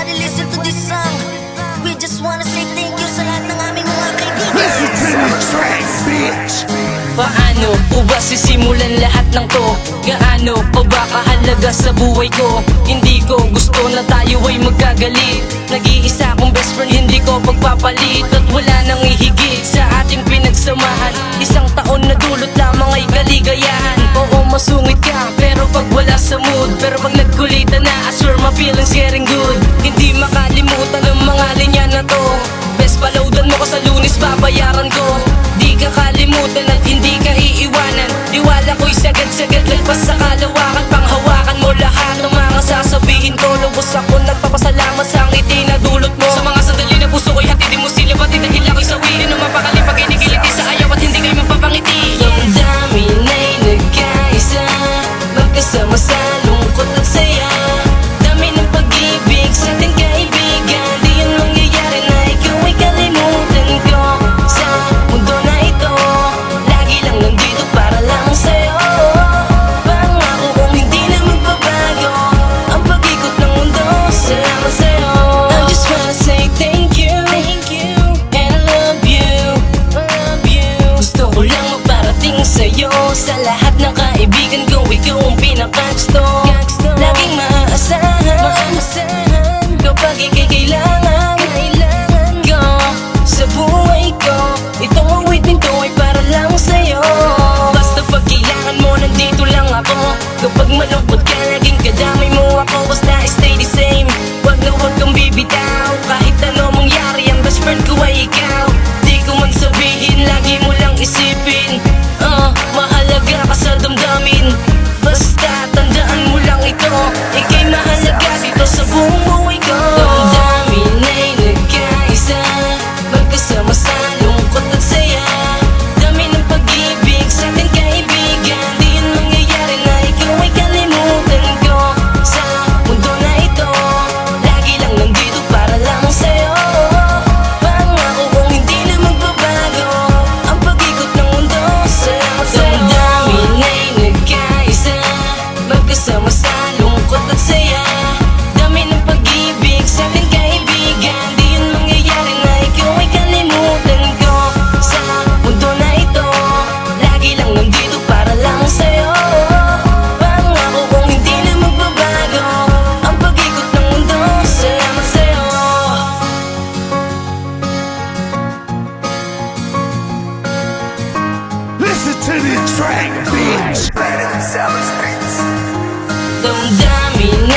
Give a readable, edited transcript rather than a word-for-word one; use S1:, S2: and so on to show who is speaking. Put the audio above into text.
S1: everybody listen to this song. We just wanna say thank you sa lahat ng aming mga kaibigan.
S2: Listen to this track, bitch.
S3: Paano ko ba sisimulan lahat ng to? Gaano pa ba kahalaga sa buhay ko? Hindi ko gusto na tayo ay magkagalit. Nag-iisa akong best friend, hindi ko pagpapalit. At wala nang ihigit sa ating pinagsamahan. Isang taon na dulot lamang ay kaligayahan. Oo, masungit ka, pero pag wala sa mood. Pero pag nagkulitan na, I swear my feelings getting good. Hindi makalimutan ang mga linya na to. Best palawdan mo ko sa Lunes, babayaran ko. Di ka kalimutan at hindi ka iiwanan. Tiwala ko'y sagad-sagad, lagpas sa kalawakan. Panghawakan mo lahat ng mga sasabihin ko. Lubos ako nagpapasalamat sa ngiti na dulot mo. Sa mga sandali na puso ko'y hatidin mo sila, pati dahil ako'y sawirin ng mapakali pag inikiliti sa ayaw at hindi kayo mapapangiti. Ang dami na'y nagkaisa, magkasama sa lungkot at saya. Dami ng pag-ibig sa ating kaibigan. Di yan mangyayari na ikaw ay kalimutan ko. Sa mundo na ito, lagi lang nandito para lang sa'yo. Pangako kung hindi na magbabago ang pag-ikot ng mundo. Salamat sa'yo. I just wanna say thank you, and I love you. Gusto ko lang magparating sa'yo. Sa lahat ng kaibigan ko, ikaw ang pinakagusto. Laging maaasahan kapag ika'y kailangan ko sa buhay ko. Itong awitin ko ay para lang sa'yo. Basta pag kailangan mo, nandito lang ako. Kapag malungkot ka, laging kadamay mo ako. Basta stay the same, wag na wag kang bibitaw. Kahit ano mangyari, ang best friend ko ay ikaw. Di ko man sabihin, lagi mo lang isipin. Mahalaga ka sa damdamin. Basta tandaan mo lang ito, ika'y mahalaga dito sa buong buhay ko. Damdamin ay nagkaisa, magkasama sa lungkot at saya. Dami ng pag-ibig sa ating kaibigan. Di yan mangyayari na ikaw ay kalimutan ko. Sa mundo na ito, lagi lang nandito para lang sa'yo. Pangako kung hindi na magbabago ang pag-ikot ng mundo. Salamat sa'yo. Damdamin ay nagkaisa, magkasama sa lungkot at saya. Dami ng pag-ibig sa ating kaibigan. Di yan mangyayari na ikaw ay kalimutan ko. Sa mundo na ito, lagi lang nandito para lang sa'yo. Pangako kung hindi na magbabago ang pag-ikot ng mundo. Salamat sa'yo.
S2: Listen to this track, bitch.
S3: Damdamin